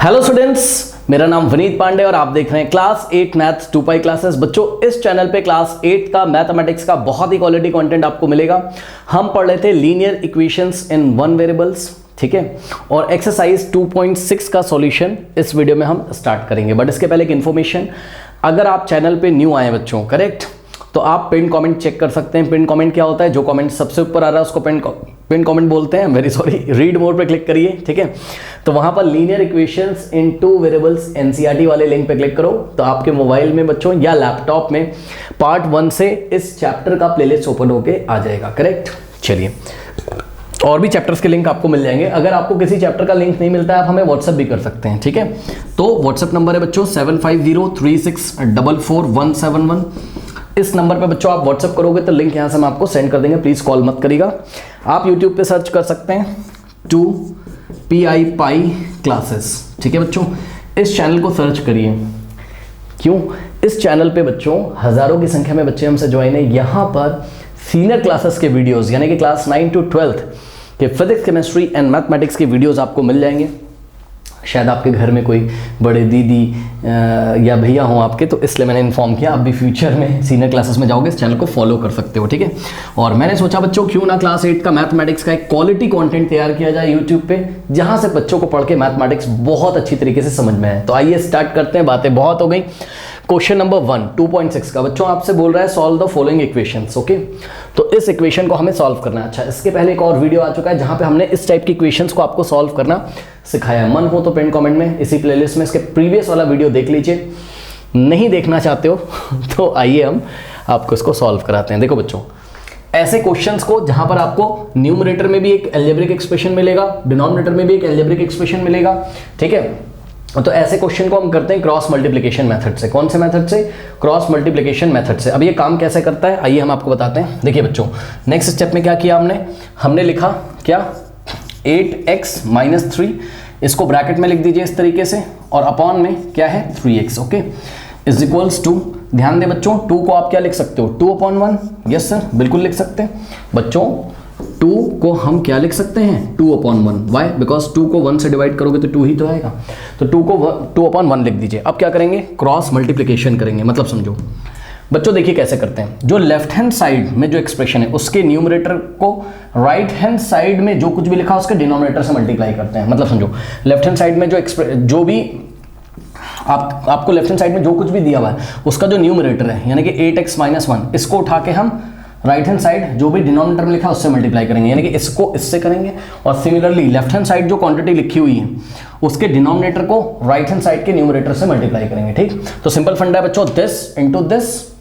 Hello students, मेरा नाम विनीत पांडे और आप देख रहे हैं क्लास 8 मैथ्स 2 क्लासेस। बच्चों, इस चैनल पे क्लास 8 का मैथमेटिक्स का बहुत ही क्वालिटी कंटेंट आपको मिलेगा। हम पढ़ रहे थे linear equations in one variables, ठीक है, और एक्सरसाइज 2.6 का सॉल्यूशन इस वीडियो में हम स्टार्ट करेंगे। बट इसके पहले एक इन्फॉर्मेशन, अगर आप चैनल पे न्यू आए बच्चों, करेक्ट, तो आप पिन कमेंट चेक कर सकते हैं। पिन कमेंट क्या होता है? जो कमेंट सबसे ऊपर आ रहा है उसको पिन कमेंट बोलते हैं। वेरी सॉरी, रीड मोर पे क्लिक करिए, ठीक है। तो वहां पर लीनियर इक्वेशंस इन टू वेरिएबल्स एनसीईआरटी वाले लिंक पे क्लिक करो तो आपके मोबाइल में बच्चों या लैपटॉप में पार्ट 1 से इस चैप्टर का प्लेलिस्ट ओपन होके आ जाएगा, करेक्ट। चलिए, और भी चैप्टर्स के लिंक आपको मिल जाएंगे। अगर आपको किसी चैप्टर का लिंक नहीं मिलता है, आप हमें व्हाट्सएप भी कर सकते हैं, ठीक है। तो व्हाट्सएप नंबर है बच्चों 7503644171। इस नंबर पे बच्चों आप व्हाट्सएप करोगे तो लिंक यहाँ से हम आपको सेंड कर देंगे। प्लीज़ कॉल मत करिएगा। आप यूट्यूब पे सर्च कर सकते हैं 2PI पाई क्लासेस, ठीक है बच्चों। इस चैनल को सर्च करिए। क्यों? इस चैनल पे बच्चों हज़ारों की संख्या में बच्चे हमसे ज्वाइन है। यहाँ पर सीनियर क्लासेस के वीडियोज़ यानी कि क्लास 9 to 12 के फिजिक्स, केमिस्ट्री एंड मैथमेटिक्स के वीडियोज़ आपको मिल जाएंगे। शायद आपके घर में कोई बड़े दीदी या भैया हों आपके, तो इसलिए मैंने इन्फॉर्म किया। आप भी फ्यूचर में सीनियर क्लासेस में जाओगे, इस चैनल को फॉलो कर सकते हो, ठीक है। और मैंने सोचा बच्चों क्यों ना क्लास 8 का मैथमेटिक्स का एक क्वालिटी कंटेंट तैयार किया जाए यूट्यूब पे, जहां से बच्चों को पढ़ के मैथमेटिक्स बहुत अच्छी तरीके से समझ में आए। तो आइए स्टार्ट करते हैं, बातें बहुत हो गई। क्वेश्चन नंबर 1 2.6 का बच्चों आपसे बोल रहा है solve the following equations, okay. तो इस इक्वेशन को हमें सॉल्व करना है। अच्छा, इसके पहले एक और वीडियो आ चुका है जहां पे हमने इस टाइप की इक्वेशंस को आपको सॉल्व करना सिखाया है। मन हो तो पिन कमेंट में इसी प्लेलिस्ट में इसके प्रीवियस वाला वीडियो देख लीजिए। नहीं देखना चाहते हो तो आइए हम आपको इसको सॉल्व कराते हैं। देखो बच्चों, ऐसे क्वेश्चंस को जहां पर आपको न्यूमरेटर में भी एक अलजेब्रिक एक्सप्रेशन मिलेगा, डिनोमिनेटर में भी एक अलजेब्रिक एक्सप्रेशन मिलेगा, ठीक है। तो ऐसे क्वेश्चन को हम करते हैं क्रॉस मल्टीप्लिकेशन मेथड से। कौन से मेथड से? क्रॉस मल्टीप्लिकेशन मेथड से। अब ये काम कैसे करता है आइए हम आपको बताते हैं। देखिए बच्चों, नेक्स्ट स्टेप में क्या किया हमने लिखा क्या, 8x - 3, इसको ब्रैकेट में लिख दीजिए इस तरीके से, और अपॉन में क्या है 3x, okay, is equals to, ध्यान दें बच्चों, 2 को आप क्या लिख सकते हो 2/1। यस सर, बिल्कुल लिख सकते हैं बच्चों। 2 को हम क्या लिख सकते हैं 2/1। वाई? बिकॉज 2 को 1 से डिवाइड करोगे तो 2 ही तो आएगा। तो 2 को 2/1 लिख दीजिए। अब क्या करेंगे, क्रॉस मल्टीप्लिकेशन करेंगे। मतलब समझो बच्चों, देखिए कैसे करते हैं। जो लेफ्ट हैंड साइड में जो एक्सप्रेशन है उसके न्यूमरेटर को राइट हैंड साइड में जो कुछ भी लिखा उसके डिनोमिनेटर से मल्टीप्लाई करते हैं। मतलब समझो, लेफ्ट हैंड साइड में जो भी आपको लेफ्ट हैंड साइड में जो कुछ भी दिया हुआ है उसका जो न्यूमरेटर है यानी कि 8x - 1, इसको उठा के हम राइट हैंड साइड जो भी डिनोमिनेटर में लिखा उससे मल्टीप्लाई करेंगे, यानी कि इसको इससे करेंगे। और सिमिलरली लेफ्ट हैंड साइड जो क्वांटिटी लिखी हुई है उसके डिनोमिनेटर को राइट हैंड साइड के न्यूमरेटर से मल्टीप्लाई करेंगे, ठीक। तो सिंपल फंडा है बच्चों, दिस इनटू दिस।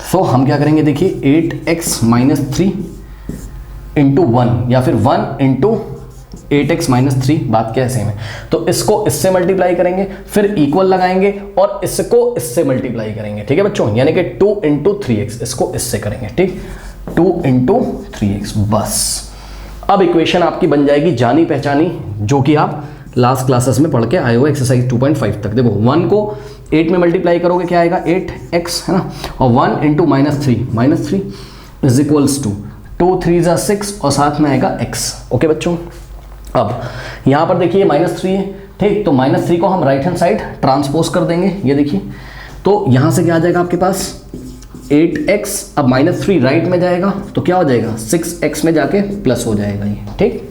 सो हम क्या करेंगे, देखिए 8x - 3 इंटू 1 या फिर 1 इंटू 8x - 3, बात क्या है सेम है। तो इसको इससे मल्टीप्लाई करेंगे, फिर इक्वल लगाएंगे और इसको इससे मल्टीप्लाई करेंगे, ठीक है बच्चों, यानी कि 2 इंटू 3x, इसको इससे करेंगे, ठीक, 2 इंटू 3x। बस अब इक्वेशन आपकी बन जाएगी जानी पहचानी, जो कि आप लास्ट क्लासेस में पढ़ के आए हो एक्सरसाइज 2.5 तक। देखो 1 को 8 में मल्टीप्लाई करोगे क्या आएगा 8x, है ना, और 1 इंटू -3 इज इक्वल्स टू 2 3 = 6 और साथ में आएगा x, ओके बच्चों। अब यहाँ पर देखिए -3 है, ठीक, तो -3 को हम राइट हैंड साइड ट्रांसपोज कर देंगे। ये देखिए, तो यहाँ से क्या आ जाएगा आपके पास 8x, अब -3 राइट में जाएगा तो क्या हो जाएगा 6x में जाके प्लस हो जाएगा ये, ठीक।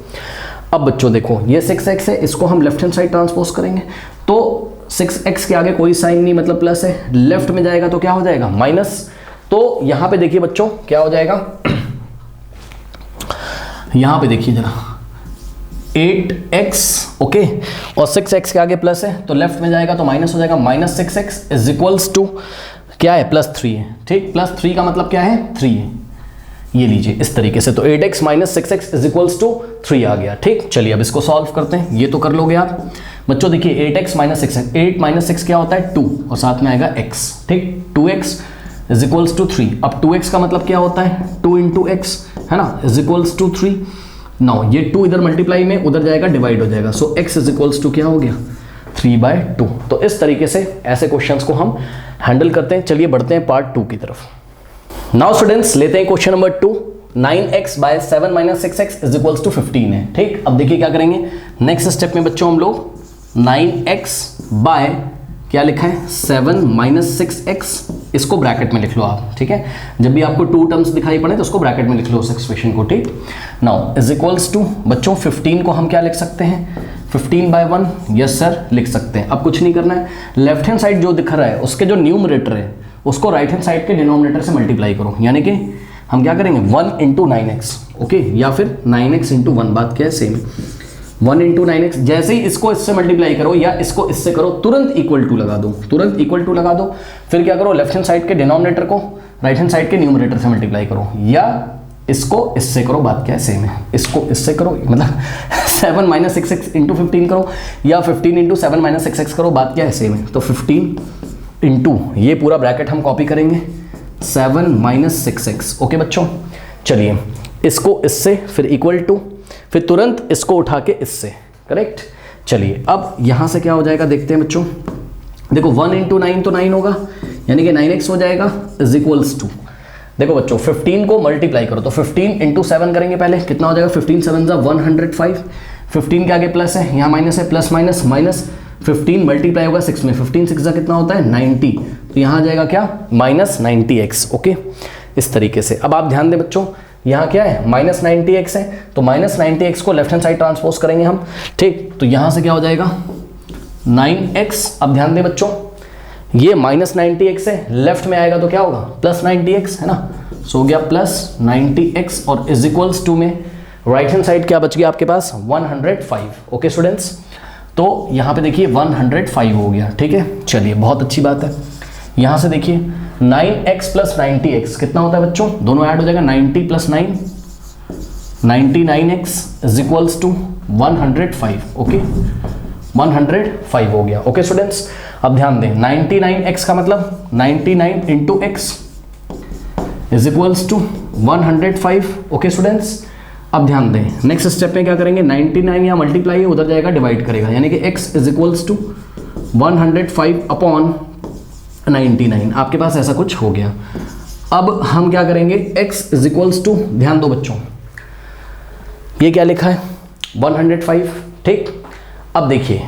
अब बच्चों देखो, ये 6x है, इसको हम लेफ्ट हैंड साइड ट्रांसपोज करेंगे तो 6x के आगे कोई साइन नहीं, मतलब प्लस है, लेफ्ट में जाएगा तो क्या हो जाएगा माइनस। तो यहाँ पे देखिए बच्चों क्या हो जाएगा, यहाँ पे देखिए जरा 8x, ओके, और 6x के आगे प्लस है तो लेफ्ट में जाएगा तो माइनस हो जाएगा, -6x इज इक्वल्स टू क्या है +3 है, ठीक। +3 का मतलब क्या है 3 है, ये लीजिए इस तरीके से। तो 8x - 6x is equals to 3 आ गया, ठीक। चलिए अब इसको सॉल्व करते हैं। ये तो कर लोगे आप बच्चों। देखिए 8x - 6x, 8 - 6 क्या होता है 2 और साथ में आएगा x, ठीक, 2x इज इक्वल्स टू 3। अब 2x का मतलब क्या होता है 2 इंटू x, है ना, इज इक्वल्स टू 3। नो, ये 2 इधर मल्टीप्लाई में उधर जाएगा, डिवाइड हो जाएगा। सो x इज इक्वल्स टू क्या हो गया 3/2। तो इस तरीके से ऐसे क्वेश्चंस को हम हैंडल करते हैं। चलिए बढ़ते हैं पार्ट 2 की तरफ। नाउ स्टूडेंट्स लेते हैं question number 2। 9x / 7 - 6x is equals to 15 है, ठीक। अब देखिए क्या करेंगे, नेक्स्ट स्टेप में बच्चों हम लोग 9x बाय क्या लिखा है 7 माइनस 6x, इसको ब्रैकेट में लिख लो आप, ठीक है। जब भी आपको टू टर्म्स दिखाई पड़े तो उसको ब्रैकेट में लिख लो उस एक्सप्रेशन को, ठीक। नाउ इज इक्वल्स टू बच्चों 15 को हम क्या लिख सकते हैं 15/1, यस सर लिख सकते हैं। अब कुछ नहीं करना है, लेफ्ट हैंड साइड जो दिख रहा है उसके जो न्यूमरेटर है उसको राइट हैंड साइड के डिनोमिनेटर से मल्टीप्लाई करो, यानी कि हम क्या करेंगे 1 इंटू 9x, ओके, या फिर 9x इंटू 1, बात क्या है सेम, 1 इंटू 9x। जैसे ही इसको इससे मल्टीप्लाई करो या इसको इससे करो तुरंत इक्वल टू लगा दो, तुरंत इक्वल टू लगा दो। फिर क्या करो लेफ्ट हैंड साइड के डिनोमिनेटर को राइट हैंड साइड के न्यूमरेटर से मल्टीप्लाई करो, या इसको इससे करो, बात क्या है सेम है, इसको इससे करो, मतलब 7 माइनस 6x इंटू 15 करो, या 15 इंटू 7 माइनस 6x करो, बात क्या है सेम है। तो 15 इंटू ये पूरा ब्रैकेट हम कॉपी करेंगे 7 माइनस 6x, ओके बच्चों। चलिए इसको इससे फिर इक्वल टू, फिर तुरंत इसको उठा के इससे, करेक्ट। चलिए अब यहां से क्या हो जाएगा देखते हैं बच्चों, देखो 1 इंटू 9 तो 9 होगा, यानी कि 9x हो जाएगा इज इक्वल्स टू, देखो बच्चों 15 को मल्टीप्लाई करो तो 15 इंटू 7 करेंगे पहले, कितना हो जाएगा 15 7 जा 105, 15 के आगे प्लस है, यहाँ माइनस है, प्लस माइनस माइनस, 15 मल्टीप्लाई होगा 6 में, 15 6 जा कितना होता है 90, तो यहाँ आ जाएगा क्या माइनस 90x, ओके, इस तरीके से। अब आप ध्यान दें बच्चों यहाँ क्या है माइनस 90x है, तो माइनस 90x को लेफ्ट हैंड साइड ट्रांसपोज करेंगे हम, ठीक। तो यहाँ से क्या हो जाएगा 9x, अब ध्यान दें बच्चों ये माइनस 90x है, लेफ्ट में आएगा तो क्या होगा प्लस 90x, है ना, सो हो गया प्लस 90x, और इज इक्वल्स टू में राइट हैंड साइड क्या बच गया आपके पास 105, ओके स्टूडेंट्स। तो यहाँ पे देखिए 105 हो गया, ठीक है। चलिए बहुत अच्छी बात है, यहाँ से देखिए 9x प्लस 90x कितना होता है बच्चों, दोनों ऐड हो जाएगा 90 plus 9 99x is equals to 105, okay 105 हो गया, ओके स्टूडेंट्स। अब ध्यान दें 99x का मतलब 99 into x is equals to 105, okay students. अब ध्यान दें नेक्स्ट स्टेप में क्या करेंगे 99 या मल्टीप्लाई है उधर जाएगा डिवाइड करेगा, यानी कि x is equals to 105 upon 99, आपके पास ऐसा कुछ हो गया। अब हम क्या करेंगे x इज इक्वल्स टू, ध्यान दो बच्चों ये क्या लिखा है 105, ठीक। अब देखिए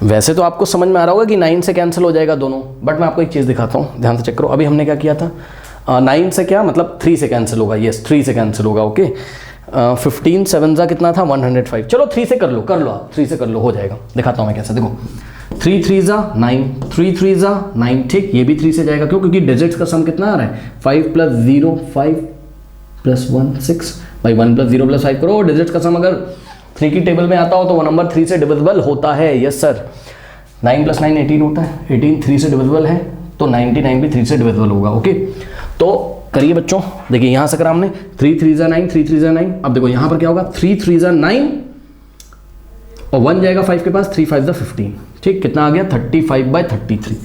वैसे तो आपको समझ में आ रहा होगा कि 9 से कैंसिल हो जाएगा दोनों, बट मैं आपको एक चीज़ दिखाता हूँ, ध्यान से चेक करो। अभी हमने क्या किया था 9 से क्या मतलब 3 से कैंसिल होगा, यस 3 से कैंसिल होगा, ओके। 15 7 जा कितना था 105, चलो 3 से कर लो आप 3 से कर लो, हो जाएगा। दिखाता हूँ मैं कैसे, देखो 3 3 जा 9, 3 3 जा 9, ठीक। ये भी 3 से जाएगा, क्यों, क्योंकि डिजिट्स का सम कितना आ रहा है 5 प्लस 0 5 प्लस 1 6, भाई 1 प्लस 0 प्लस 5 करो, डिजिट्स का सम अगर 3 की टेबल में आता हो तो वो नंबर 3 से डिविजिबल होता है, यस सर। 9 प्लस 9 18 होता है, 18 3 से डिविजिबल है, तो 99 भी 3 से डिविजिबल होगा, ओके। तो करिए बच्चों, देखिए यहाँ से करा हमने 3 3 जा 9, 3 3 जा 9। अब देखो यहाँ पर क्या होगा 3 3 जा 9 और 1 जाएगा 5 के पास, 3 5 जा 15, ठीक। कितना आ गया 35/33,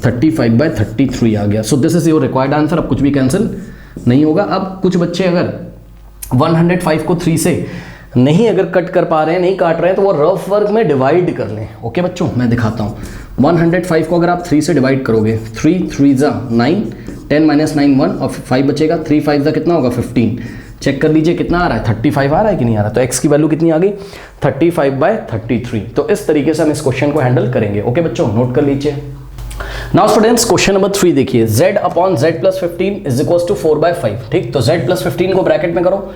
35/33 आ गया। So this is your required answer. अब कुछ भी कैंसिल नहीं होगा। अब कुछ बच्चे अगर 105 को 3 से नहीं अगर कट कर पा रहे हैं, नहीं काट रहे हैं, तो वो रफ वर्क में डिवाइड कर लें, ओके बच्चों। मैं दिखाता हूँ 105 को अगर आप 3 से डिवाइड करोगे, 3 3 जा 9, 10 माइनस 9 1 और 5 बचेगा, 3 5 जा कितना होगा 15। चेक कर लीजिए कितना आ रहा है 35 आ रहा है कि नहीं आ रहा। तो x की वैल्यू कितनी आ गई 35/33। तो इस तरीके से हम इस क्वेश्चन को हैंडल करेंगे, ओके बच्चों, नोट कर लीजिए। नाउ स्टूडेंट्स क्वेश्चन नंबर 3 देखिए, z upon z plus 15 is equal to 4/5, ठीक। तो z प्लस 15 को ब्रैकेट में करो।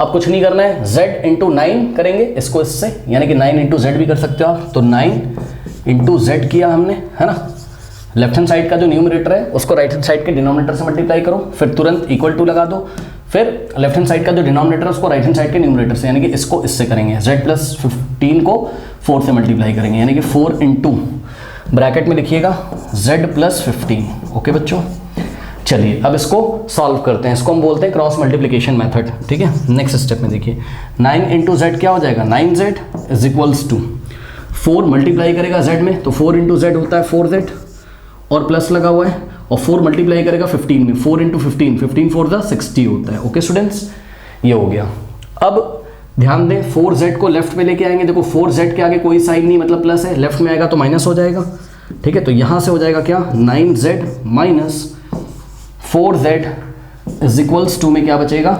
अब कुछ नहीं करना है, z इंटू 9 करेंगे इसको इससे, यानी कि 9 इंटू जेड भी कर सकते हो आप। तो 9 इंटू जेड किया हमने, है ना। लेफ्ट हैंड साइड का जो न्यूमरेटर है उसको राइट हैंड साइड के डिनोमिनेटर से मल्टीप्लाई करो, फिर तुरंत इक्वल टू लगा दो। फिर लेफ्ट हैंड साइड का जो डिनोमिनेटर है उसको राइट हैंड साइड के न्यूमरेटर से, यानी कि इसको इससे करेंगे। z प्लस 15 को 4 से मल्टीप्लाई करेंगे, यानी कि 4 इंटू ब्रैकेट में लिखिएगा z प्लस 15, ओके बच्चों। चलिए अब इसको सॉल्व करते हैं, इसको हम बोलते हैं क्रॉस मल्टीप्लिकेशन मेथड, ठीक है। नेक्स्ट स्टेप में देखिए 9 इंटू जेड क्या हो जाएगा 9z is equals to 4 multiply करेगा z में, तो 4 इंटू जेड होता है 4z और प्लस लगा हुआ है, और 4 मल्टीप्लाई करेगा 15 में, 4 इंटू 15, 15 4 जा 60 होता है, ओके स्टूडेंट्स। ये हो गया। अब ध्यान दें 4z को लेफ्ट में लेके आएंगे। देखो 4z के आगे कोई साइन नहीं, मतलब प्लस है, लेफ्ट में आएगा तो माइनस हो जाएगा, ठीक है। तो यहाँ से हो जाएगा क्या 9z minus 4z is equals to में क्या बचेगा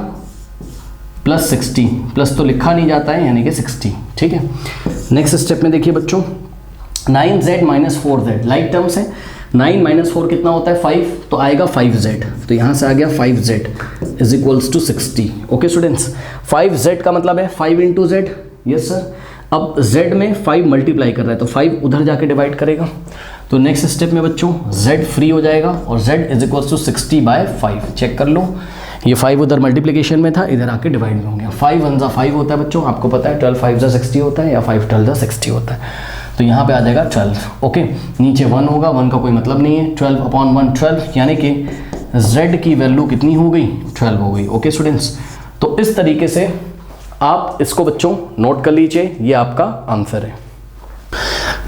प्लस 60, प्लस तो लिखा नहीं जाता है, यानी कि 60, ठीक है। नेक्स्ट स्टेप में देखिए बच्चों 9z minus 4z like terms है। 9 माइनस 4 कितना होता है 5, तो आएगा 5z, तो यहाँ से आ गया 5z is equals to 60। Okay students, 5z का मतलब है 5 इंटू z, यस सर। अब z में 5 मल्टीप्लाई कर रहा है तो 5 उधर जाके डिवाइड करेगा, तो नेक्स्ट स्टेप में बच्चों z फ्री हो जाएगा और z is equals to 60/5। Check कर लो, ये 5 उधर मल्टीप्लिकेशन में था, इधर आके डिवाइड में हो गया। 5 1 जा 5 होता है बच्चों, आपको पता है 12 5 जा 60 होता है या 5 12 जा 60 होता है, तो यहाँ पे आ जाएगा 12। ओके, नीचे 1 होगा, 1 का कोई मतलब नहीं है, 12/1 12, यानी कि z की वैल्यू कितनी हो गई 12 हो गई। ओके स्टूडेंट्स, तो इस तरीके से आप इसको बच्चों नोट कर लीजिए, ये आपका आंसर है।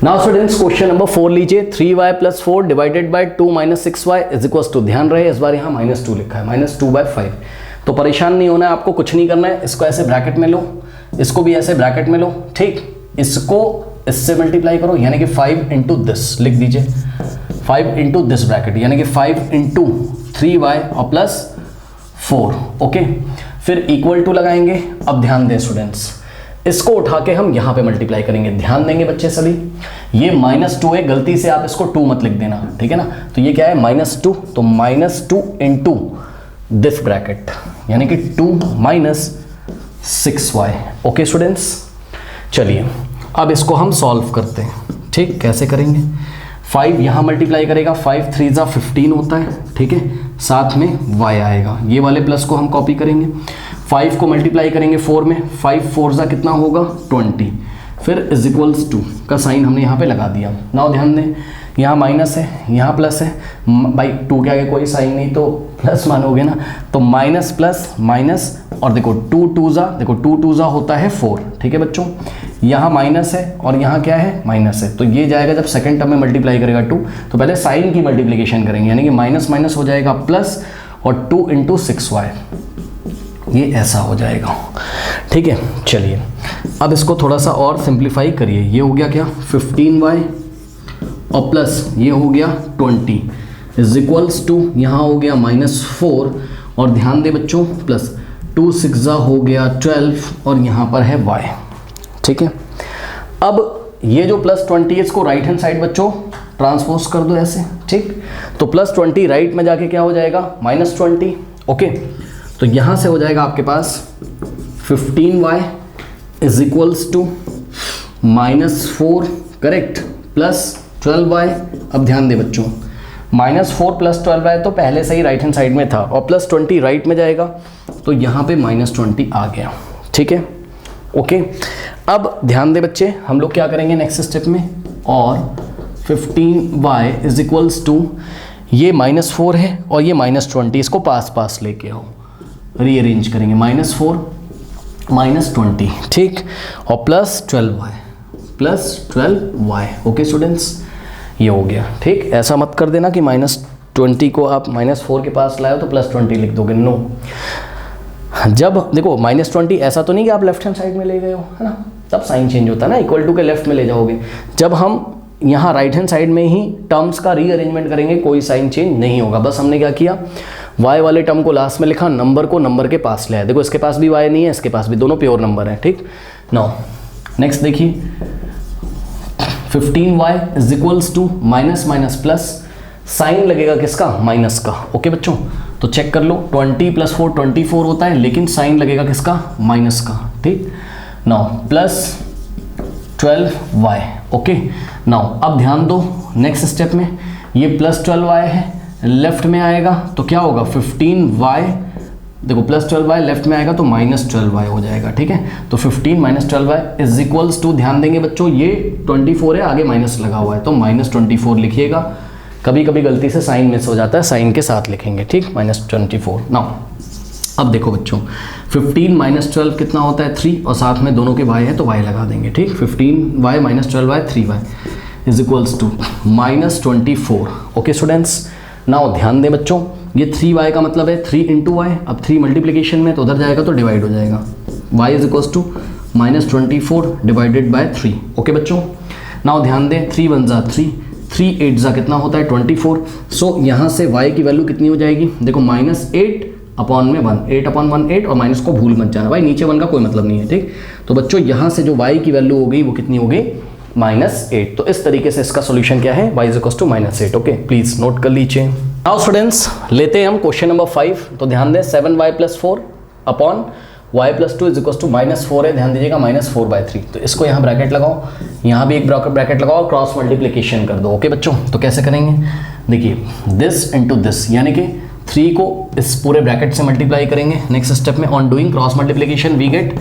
नाउ स्टूडेंट्स क्वेश्चन नंबर 4 लीजिए, 3y + 4 divided by 2 - 6y is equals to, ध्यान रहे इस बार यहाँ -2 लिखा है, -2/5। तो परेशान नहीं होना है, आपको कुछ नहीं करना है, इसको ऐसे ब्रैकेट में लो, इसको भी ऐसे ब्रैकेट में लो, ठीक। इसको इससे मल्टीप्लाई करो, यानी कि 5 इंटू दिस लिख दीजिए, 5 इंटू दिस ब्रैकेट, यानी कि 5 इंटू 3y और प्लस 4। ओके, फिर इक्वल टू लगाएंगे। अब ध्यान दें स्टूडेंट्स, इसको उठा के हम यहाँ पे मल्टीप्लाई करेंगे, ध्यान देंगे बच्चे सभी। ये -2 है, गलती से आप इसको 2 मत लिख देना, ठीक है ना। तो ये क्या है -2, तो -2 इंटू दिस ब्रैकेट, यानी कि 2 - 6y। ओके स्टूडेंट्स, चलिए अब इसको हम सॉल्व करते हैं, ठीक। कैसे करेंगे, 5 यहाँ मल्टीप्लाई करेगा, 5 3 जा 15 होता है, ठीक है, साथ में y आएगा, ये वाले प्लस को हम कॉपी करेंगे, 5 को मल्टीप्लाई करेंगे 4 में, 5 4 जा कितना होगा 20, फिर इज इक्वल्स 2 का साइन हमने यहाँ पे लगा दिया। नाउ ध्यान दें, यहाँ माइनस है, यहाँ प्लस है, भाई 2 के आगे कोई साइन नहीं तो प्लस मानोगे ना, तो माइनस प्लस माइनस, और देखो 2 2 जा, देखो 2 2 जा होता है 4, ठीक है बच्चों। यहाँ माइनस है और यहाँ क्या है माइनस है, तो ये जाएगा जब सेकंड टर्म में मल्टीप्लाई करेगा 2, तो पहले साइन की मल्टीप्लिकेशन करेंगे, यानी कि माइनस माइनस हो जाएगा प्लस, और 2 इंटू 6y, ये ऐसा हो जाएगा, ठीक है। चलिए अब इसको थोड़ा सा और सिंप्लीफाई करिए, ये हो गया क्या 15y और प्लस ये हो गया 20 इज इक्वल्स टू, यहाँ हो गया -4, और ध्यान दे बच्चों प्लस 2 6 जा हो गया 12, और यहाँ पर है y, ठीक है। अब ये जो +20 है इसको राइट हैंड साइड बच्चों ट्रांसपोज कर दो ऐसे, ठीक। तो +20 राइट में जाके क्या हो जाएगा -20। ओके, तो यहाँ से हो जाएगा आपके पास 15y is equals to -4, correct, plus 12y। अब ध्यान दे बच्चों, -4 + 12y तो पहले से ही राइट हैंड साइड में था, और +20 राइट में जाएगा, तो यहाँ पे -20 आ गया, ठीक है। ओके, अब ध्यान दे बच्चे, हम लोग क्या करेंगे नेक्स्ट स्टेप में, और 15y इज इक्वल्स टू, ये -4 है और ये -20, इसको पास पास लेके आओ, रीअरेंज करेंगे, -4 -20, ठीक, और प्लस 12y। ओके स्टूडेंट्स, ये हो गया, ठीक। ऐसा मत कर देना कि -20 को आप -4 के पास लाए हो तो +20 लिख दोगे, नो। जब देखो -20 ऐसा तो नहीं कि आप लेफ्ट हैंड साइड में ले गए हो, है ना, तब साइन चेंज होता है ना, इक्वल टू के लेफ्ट में ले जाओगे। जब हम यहाँ राइट हैंड साइड में ही टर्म्स का रीअरेंजमेंट करेंगे कोई साइन चेंज नहीं होगा। बस हमने क्या किया, y वाले टर्म को लास्ट में लिखा, नंबर को नंबर के पास ले आया। देखो इसके पास भी y नहीं है, इसके पास भी, दोनों प्योर नंबर है, ठीक। नाउ नेक्स्ट देखिए, 15y is equals to minus plus, sign लगेगा किसका माइनस का। ओके बच्चों, तो चेक कर लो, 20 + 4 24 होता है, लेकिन साइन लगेगा किसका माइनस का, ठीक। Now plus 12y। Okay, now अब ध्यान दो नेक्स्ट स्टेप में, ये +12y है, लेफ्ट में आएगा तो क्या होगा 15y, देखो +12y लेफ्ट में आएगा तो -12y हो जाएगा, ठीक है। तो 15 - 12y इज इक्वल्स टू, ध्यान देंगे बच्चों, ये 24 है, आगे माइनस लगा हुआ है तो -24 लिखिएगा। कभी कभी गलती से साइन मिस हो जाता है, साइन के साथ लिखेंगे, ठीक, -24। नाउ अब देखो बच्चों, 15 - 12 कितना होता है 3, और साथ में दोनों के y है तो y लगा देंगे, ठीक। 15y - 12y 3y is equals to -24। Okay students, now ध्यान दें बच्चों, ये 3y का मतलब है 3 × y, अब 3 मल्टीप्लिकेशन में तो उधर जाएगा तो डिवाइड हो जाएगा, y is equals to -24 divided by 3। Okay बच्चों, नाउ ध्यान दें, 3 1 जा 3, 3 8 जा कितना होता है 24। सो यहाँ से y की वैल्यू कितनी हो जाएगी, देखो -8 अपॉन में 1, 8 अपॉन 1 8, और माइनस को भूल मत जाना भाई, नीचे 1 का कोई मतलब नहीं है, ठीक। तो बच्चों यहाँ से जो y की वैल्यू हो गई वो कितनी हो गई -8। तो इस तरीके से इसका सॉल्यूशन क्या है, y is equal to -8। Okay, please note कर लीजिए। नाउ स्टूडेंट्स लेते हैं हम क्वेश्चन नंबर 5। तो ध्यान दें 7y + 4 upon y + 2 is equal to -4 है, ध्यान दीजिएगा -4/3। तो इसको यहाँ ब्रैकेट लगाओ, यहाँ भी एक ब्रैकेट लगाओ, क्रॉस मल्टीप्लिकेशन कर दो। ओके बच्चों, तो कैसे करेंगे, देखिए दिस इंटू दिस, यानी कि 3 को इस पूरे ब्रैकेट से मल्टीप्लाई करेंगे। नेक्स्ट स्टेप में on doing cross multiplication we get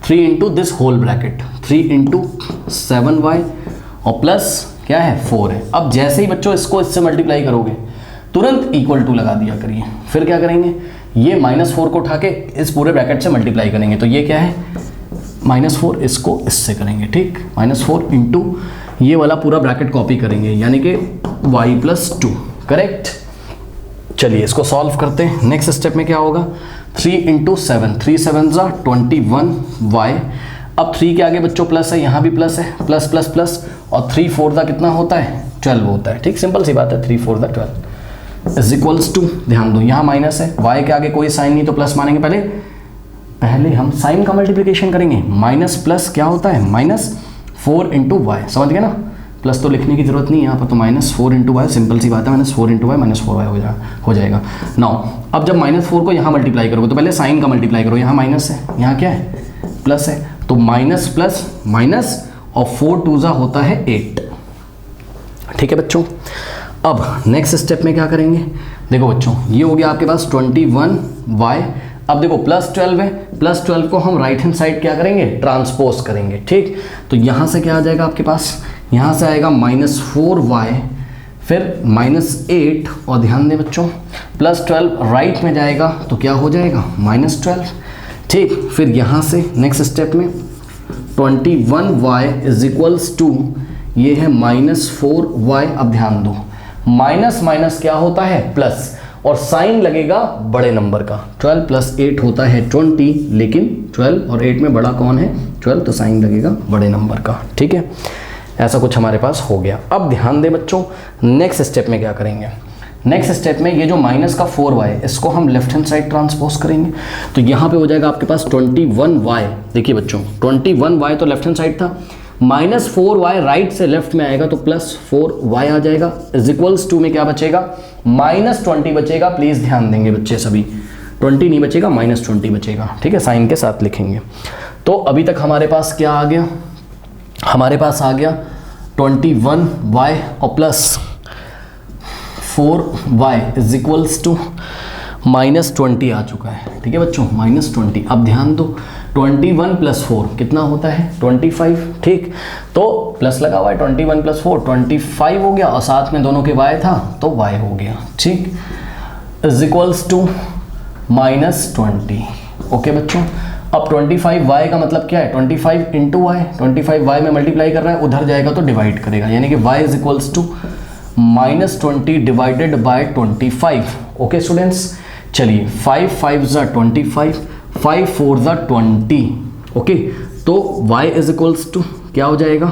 3 into this whole bracket, 3 into 7y और प्लस क्या है 4 है। अब जैसे ही बच्चों इसको इससे मल्टीप्लाई करोगे तुरंत इक्वल टू लगा दिया करिए। फिर क्या करेंगे, ये -4 को उठा के इस पूरे ब्रैकेट से मल्टीप्लाई करेंगे। तो ये क्या है -4, इसको इससे करेंगे, ठीक, -4 इंटू ये वाला पूरा ब्रैकेट कॉपी करेंगे, यानी कि y + 2, करेक्ट। चलिए इसको सॉल्व करते हैं। नेक्स्ट स्टेप में क्या होगा, 3 इंटू 7, 3 7 ज़ा 21y। अब 3 के आगे बच्चों प्लस है, यहाँ भी प्लस है, प्लस प्लस प्लस, और 3 4 ज़ा कितना होता है 12 होता है, ठीक, सिंपल सी बात है, 3 4 ज़ा 12 इज इक्वल्स टू, ध्यान दो यहाँ माइनस है, y के आगे कोई साइन नहीं तो प्लस मानेंगे। पहले हम साइन का मल्टीप्लिकेशन करेंगे, माइनस प्लस क्या होता है -4 इंटू वाई, समझ गए ना, प्लस तो लिखने की जरूरत नहीं है यहाँ पर, तो -4 इंटू वाई, सिंपल सी बात है, -4 इंटू वाई -4y हो जाएगा। नाउ अब जब -4 को यहाँ मल्टीप्लाई करोगे तो पहले साइन का मल्टीप्लाई करो, यहाँ माइनस है, यहाँ क्या है प्लस है, तो माइनस प्लस माइनस और 4 2 ज़ा होता है 8, ठीक है बच्चों। अब नेक्स्ट स्टेप में क्या करेंगे, देखो बच्चों ये हो गया आपके पास 21y। अब देखो +12 है, +12 को हम राइट हैंड साइड क्या करेंगे, ट्रांसपोज करेंगे, ठीक। तो यहाँ से क्या आ जाएगा आपके पास, यहाँ से आएगा -4y, फिर -8, और ध्यान दें बच्चों +12 राइट में जाएगा तो क्या हो जाएगा -12, ठीक। फिर यहाँ से नेक्स्ट स्टेप में 21y इज इक्वल्स टू, ये है -4y। अब ध्यान दो माइनस माइनस क्या होता है प्लस, और साइन लगेगा बड़े नंबर का, 12 + 8 होता है 20, लेकिन 12 और 8 में बड़ा कौन है 12, तो साइन लगेगा बड़े नंबर का, ठीक है। ऐसा कुछ हमारे पास हो गया। अब ध्यान दें बच्चों नेक्स्ट स्टेप में क्या करेंगे, नेक्स्ट स्टेप में ये जो माइनस का 4y इसको हम लेफ्ट हैंड साइड ट्रांसपोज करेंगे। तो यहाँ पे हो जाएगा आपके पास 21y, देखिए बच्चों 21y तो लेफ्ट हैंड साइड था, -4y राइट से लेफ्ट में आएगा तो +4y आ जाएगा, इज इक्वल्स टू में क्या बचेगा -20 बचेगा। प्लीज ध्यान देंगे बच्चे सभी, 20 नहीं बचेगा -20 बचेगा, ठीक है, साइन के साथ लिखेंगे। तो अभी तक हमारे पास क्या आ गया, हमारे पास आ गया 21y और +4y इज इक्वल्स टू -20 आ चुका है, ठीक है बच्चों, -20। अब ध्यान दो 21 + 4 कितना होता है 25, ठीक। तो प्लस लगा हुआ है, 21 + 4 25 हो गया, और साथ में दोनों के y था तो y हो गया, ठीक, इज इक्वल्स टू -20। ओके बच्चों, अब 25y का मतलब क्या है 25 इंटू वाई, 25y में मल्टीप्लाई कर रहा है, उधर जाएगा तो डिवाइड करेगा, यानी कि y is equals to -20 divided by 25। Okay students, चलिए 5 5 ज़ा 25, 5 4 ज़ा 20। ओके, तो y इज इक्वल्स टू क्या हो जाएगा,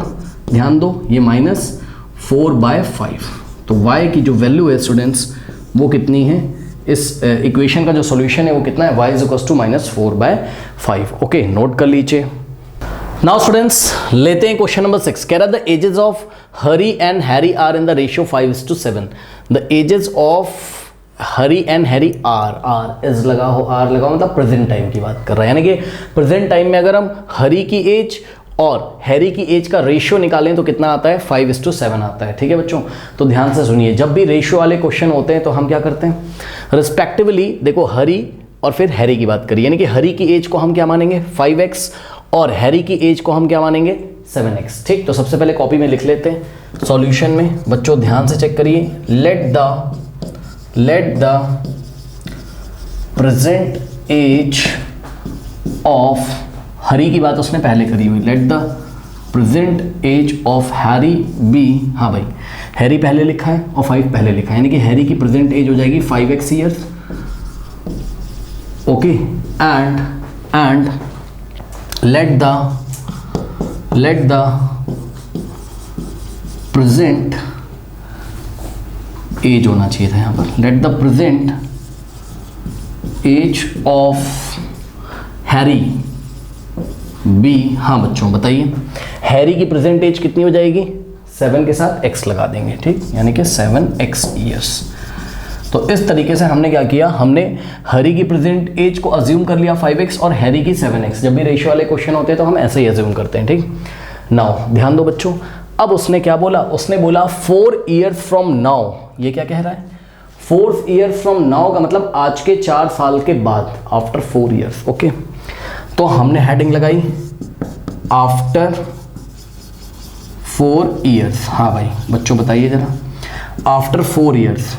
ध्यान दो ये -4/5। तो y की जो वैल्यू है स्टूडेंट्स वो कितनी है, इस इक्वेशन का जो सॉल्यूशन है वो कितना है, y is equals to -4/5। Okay, note कर लीजिए। नाउ स्टूडेंट्स लेते हैं क्वेश्चन नंबर 6। कह रहा the ages of Hari and Harry are in the ratio 5:7। The ages of Hari and Harry are is लगा हो, आर लगा मतलब प्रेजेंट टाइम की बात कर रहा है, यानी कि प्रेजेंट टाइम में अगर हम हरी की एज और हैरी की एज का रेशियो निकालें तो कितना आता है 5:7 आता है। ठीक है बच्चों, तो ध्यान से सुनिए, जब भी रेशियो वाले क्वेश्चन होते हैं तो हम क्या करते हैं, रिस्पेक्टिवली देखो हरी और फिर हैरी की बात करिए, यानी कि हरी की एज को हम क्या मानेंगे 5x और हैरी की एज को हम क्या मानेंगे 7x। ठीक, तो सबसे पहले कॉपी में लिख लेते हैं सॉल्यूशन में। बच्चों ध्यान से चेक करिए, let the present age of, Harry की बात उसने पहले करी हुई, let the present age of Harry be, हाँ भाई हैरी पहले लिखा है और 5 पहले लिखा है, यानी कि हैरी की प्रेजेंट एज हो जाएगी 5x years. Okay, and let the present age होना चाहिए था यहाँ पर, let the present age of Harry be. हाँ बच्चों बताइए, हैरी की प्रेजेंट एज कितनी हो जाएगी? 7 के साथ x लगा देंगे, ठीक, यानी कि 7x ईयर्स। तो इस तरीके से हमने क्या किया, हमने हरी की प्रेजेंट एज को अज्यूम कर लिया 5x और हैरी की 7x। जब भी रेशियो वाले क्वेश्चन होते हैं तो हम ऐसे ही अज्यूम करते हैं, ठीक। नाउ ध्यान दो बच्चों, अब उसने क्या बोला, उसने बोला 4 ईयर्स फ्रॉम नाउ। ये क्या कह रहा है? 4 ईयर्स फ्रॉम नाउ का मतलब आज के 4 साल के बाद, आफ्टर 4 ईयर्स। ओके, तो हमने हेडिंग लगाई आफ्टर 4 ईयर्स। हाँ भाई बच्चों बताइए जरा, after 4 years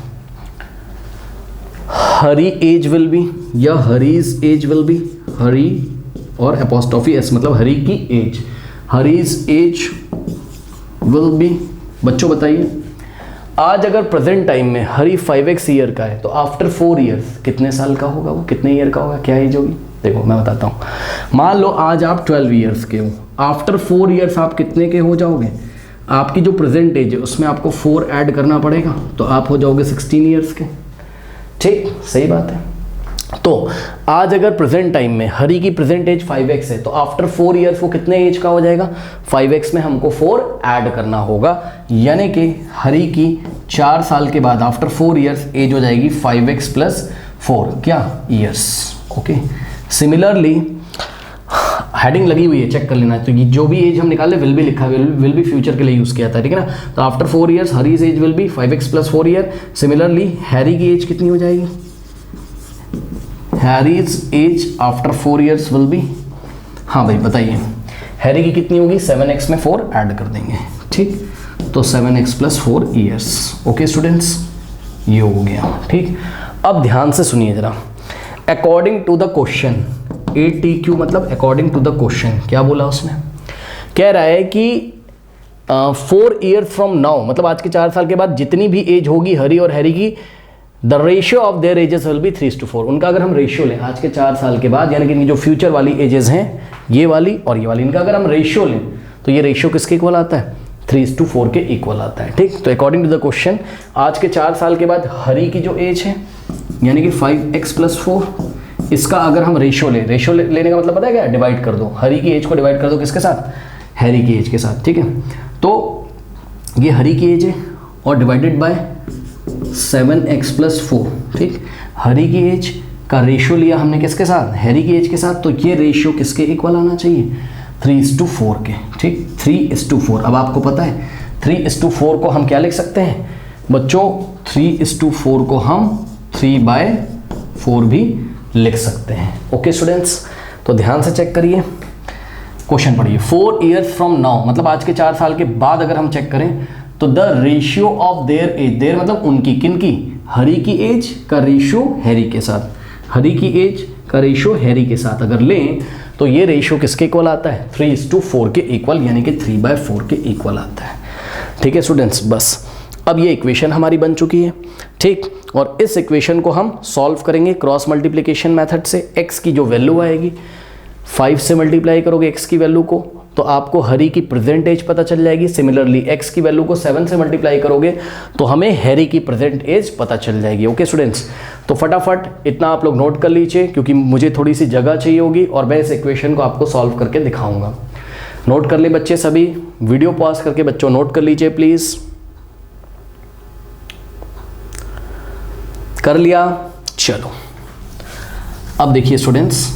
Hari age will be या Hari's age will be, Hari और एपोस्ट्रोफी एस मतलब हरी की age, Hari's age will be. बच्चों बताइए, आज अगर प्रेजेंट टाइम में हरी 5x ईयर का है तो आफ्टर 4 ईयर्स कितने साल का होगा, वो कितने ईयर का होगा, क्या एज होगी? देखो मैं बताता हूँ, मान लो आज आप 12 ईयर्स के हो, आफ्टर 4 ईयर्स आप कितने के हो जाओगे? आपकी जो प्रेजेंट एज है उसमें आपको 4 ऐड करना पड़ेगा, तो आप हो जाओगे 16 ईयर्स के, ठीक, सही बात है। तो आज अगर प्रेजेंट टाइम में हरी की प्रेजेंट एज 5x है तो आफ्टर 4 ईयर्स वो कितने एज का हो जाएगा? 5x में हमको 4 ऐड करना होगा, यानी कि हरी की 4 साल के बाद आफ्टर 4 ईयर्स एज हो जाएगी 5x + 4 क्या ईयर्स। ओके, सिमिलरली हेडिंग लगी हुई है, चेक कर लेना। तो ये जो भी एज हम निकाले विल भी लिखा है, विल भी फ्यूचर के लिए यूज किया था, ठीक है ना। तो after 4 years Hari's age will be 5x + 4 year. Similarly Harry की एज कितनी हो जाएगी? Harry's age after 4 years will be, हाँ भाई बताइए, हैरी की कितनी होगी? 7x में 4 ऐड कर देंगे, ठीक, तो 7x + 4 ईयर्स। ओके स्टूडेंट्स, ये हो गया, ठीक। अब ध्यान से सुनिए जरा, according to the question, ATQ मतलब अकॉर्डिंग टू द क्वेश्चन, क्या बोला उसने? कह रहा है कि 4 ईयर्स फ्रॉम नाउ मतलब आज के 4 साल के बाद जितनी भी एज होगी हरी और हैरी की, the ratio of there edges will be 3:4। उनका अगर हम रेशियो लें आज के 4 साल के बाद, यानी कि जो फ्यूचर वाली एजेस हैं ये वाली और ये वाली, इनका अगर हम रेशियो लें तो ये रेशियो किसके इक्वल आता है? 3:4 के इक्वल आता है, ठीक। तो अकॉर्डिंग टू द क्वेश्चन आज के 4 साल के बाद हरी की जो एज है यानी कि 5x + 4, इसका अगर हम रेशियो रेशियो लेने का मतलब पता है क्या? डिवाइड कर दो, हरी की एज को डिवाइड कर दो किसके साथ? हैरी की एज के साथ, ठीक है। तो ये हरी की एज है और डिवाइडेड बाय 7x + 4, ठीक। हरी की एज का रेशियो लिया हमने किसके साथ? हैरी की एज के साथ, तो ये रेशियो किसके इक्वल आना चाहिए? 3:4 के, ठीक, 3:4। अब आपको पता है 3:4 को हम क्या लिख सकते हैं बच्चों? 3:4 को हम 3/4 भी लिख सकते हैं। ओके स्टूडेंट्स, तो ध्यान से चेक करिए, क्वेश्चन पढ़िए। 4 ईयर्स फ्रॉम नाउ मतलब आज के 4 साल के बाद अगर हम चेक करें तो the ratio of their age, their मतलब उनकी, किनकी? हरी की एज का रेशियो हैरी के साथ, हरी की एज का रेशियो हैरी के साथ अगर लें तो ये रेशियो किसके इक्वल आता है? 3:4 के इक्वल, यानी कि 3/4 के इक्वल आता है, ठीक है स्टूडेंट्स। बस अब ये इक्वेशन हमारी बन चुकी है, ठीक। और इस इक्वेशन को हम सॉल्व करेंगे क्रॉस मल्टीप्लिकेशन मेथड से। x की जो वैल्यू आएगी 5 से मल्टीप्लाई करोगे x की वैल्यू को तो आपको हरी की प्रेजेंट एज पता चल जाएगी। सिमिलरली x की वैल्यू को 7 से मल्टीप्लाई करोगे तो हमें हैरी की प्रेजेंट एज पता चल जाएगी। ओके स्टूडेंट्स, तो फटाफट इतना आप लोग नोट कर लीजिए क्योंकि मुझे थोड़ी सी जगह चाहिए होगी और मैं इस इक्वेशन को आपको सॉल्व करके दिखाऊंगा। नोट कर ले बच्चे सभी, वीडियो पॉज करके बच्चों नोट कर लीजिए प्लीज। कर लिया? चलो अब देखिए स्टूडेंट्स,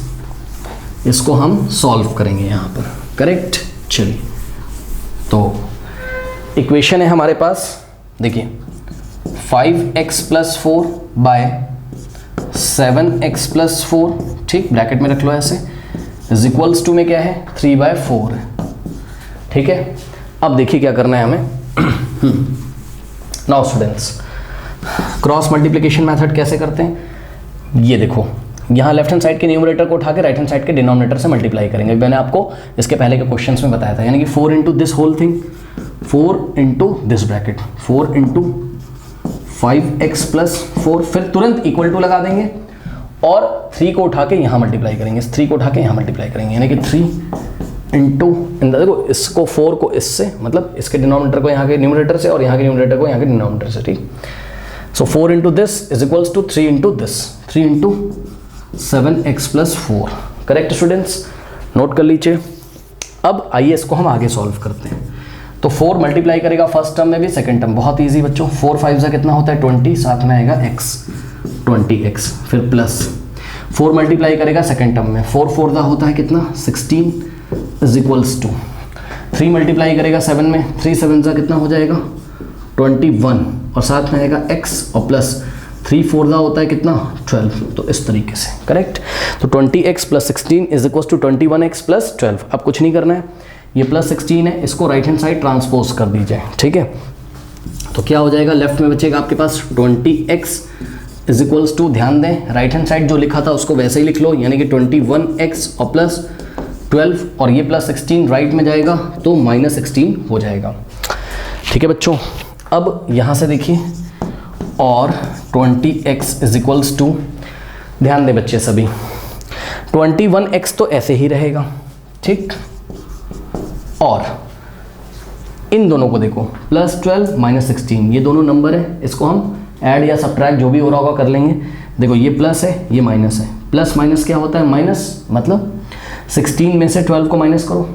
इसको हम सॉल्व करेंगे यहाँ पर, करेक्ट। चलिए, तो इक्वेशन है हमारे पास, देखिए 5x + 4 बाय 7x + 4, ठीक, ब्रैकेट में रख लो ऐसे, इज इक्वल्स टू में क्या है? 3/4 है, ठीक है। अब देखिए क्या करना है हमें। Now students, cross multiplication method कैसे करते हैं? ये देखो, यहाँ लेफ्ट हैंड साइड के न्यूमरेटर को उठा के राइट हैंड साइड के डिनोमिनेटर से मल्टीप्लाई करेंगे। मैंने आपको इसके पहले के क्वेश्चंस में बताया था, यानी कि 4 into this whole thing, 4 into this bracket, 4 into 5x + 4, फिर तुरंत इक्वल टू लगा देंगे और 3 को उठा के यहाँ मल्टीप्लाई करेंगे, 3 को उठा के यहाँ मल्टीप्लाई करेंगे, यानी कि 3 इंटू, देखो इसको 4 को इससे, मतलब इसके डिनोमिनेटर को यहाँ के न्यूमरेटर से और यहाँ के न्यूमरेटर को यहाँ के डिनोमिनेटर से, ठीक। So 4 into this is equals to 3 into this, 3 into 7x + 4, correct students. Note कर लीजिए। अब आइए इसको हम आगे सॉल्व करते हैं। तो 4 मल्टीप्लाई करेगा फर्स्ट टर्म में भी सेकंड टर्म, बहुत इजी बच्चों। 4 5 जा कितना होता है 20, साथ में आएगा x 20x, फिर प्लस 4 मल्टीप्लाई करेगा सेकंड टर्म में, 4 4 जा होता है कितना 16 इज इक्वल्स टू 3 मल्टीप्लाई करेगा 7 में, 3 7 जा कितना हो जाएगा 21, और साथ में आएगा x और प्लस 3 4 जा होता है कितना 12। तो इस तरीके से करेक्ट। तो 20x plus 16 is equals to 21x plus 12। अब कुछ नहीं करना है, ये प्लस 16 है, इसको राइट हैंड साइड ट्रांसपोज कर दीजिए, ठीक है। तो क्या हो जाएगा, लेफ्ट में बचेगा आपके पास 20x इज इक्वल्स टू, ध्यान दें राइट हैंड साइड जो लिखा था उसको वैसे ही लिख लो, यानी कि 21x और प्लस 12, और ये प्लस 16 राइट में जाएगा तो माइनस 16 हो जाएगा, ठीक है बच्चों। अब यहाँ से देखिए, और 20x इज इक्वल्स टू, ध्यान दें बच्चे सभी, 21x तो ऐसे ही रहेगा, ठीक, और इन दोनों को देखो प्लस 12 माइनस 16, ये दोनों नंबर है, इसको हम ऐड या सब्ट्रैक्ट जो भी हो रहा होगा कर लेंगे। देखो ये प्लस है, ये माइनस है, प्लस माइनस क्या होता है माइनस, मतलब 16 में से 12 को माइनस करो,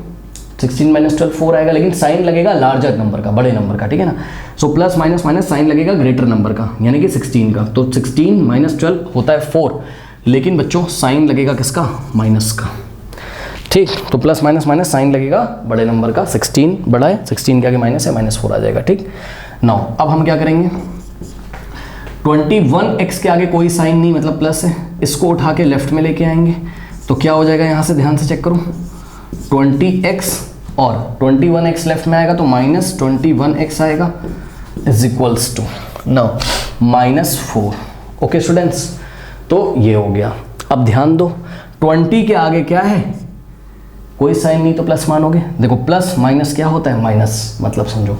16 माइनस 12 4 आएगा, लेकिन साइन लगेगा लार्जर नंबर का, बड़े नंबर का, ठीक है ना। So plus minus minus sign लगेगा ग्रेटर नंबर का, यानी कि 16 का। तो 16 माइनस 12 होता है 4, लेकिन बच्चों साइन लगेगा किसका, माइनस का, ठीक। तो प्लस माइनस माइनस साइन लगेगा बड़े नंबर का, 16 बड़ा है, 16 के आगे माइनस है, -4 आ जाएगा, ठीक। नाउ अब हम क्या करेंगे, 21x के आगे कोई साइन नहीं, मतलब प्लस है, इसको उठा के लेफ्ट में लेके आएंगे, तो क्या हो जाएगा, यहाँ से ध्यान से चेक करो, 20x और 21x लेफ्ट में आएगा तो माइनस 21x आएगा is equals to now -4। Okay students, तो ये हो गया। अब ध्यान दो, 20 के आगे क्या है, कोई साइन नहीं तो प्लस मानोगे। देखो प्लस माइनस क्या होता है, माइनस, मतलब समझो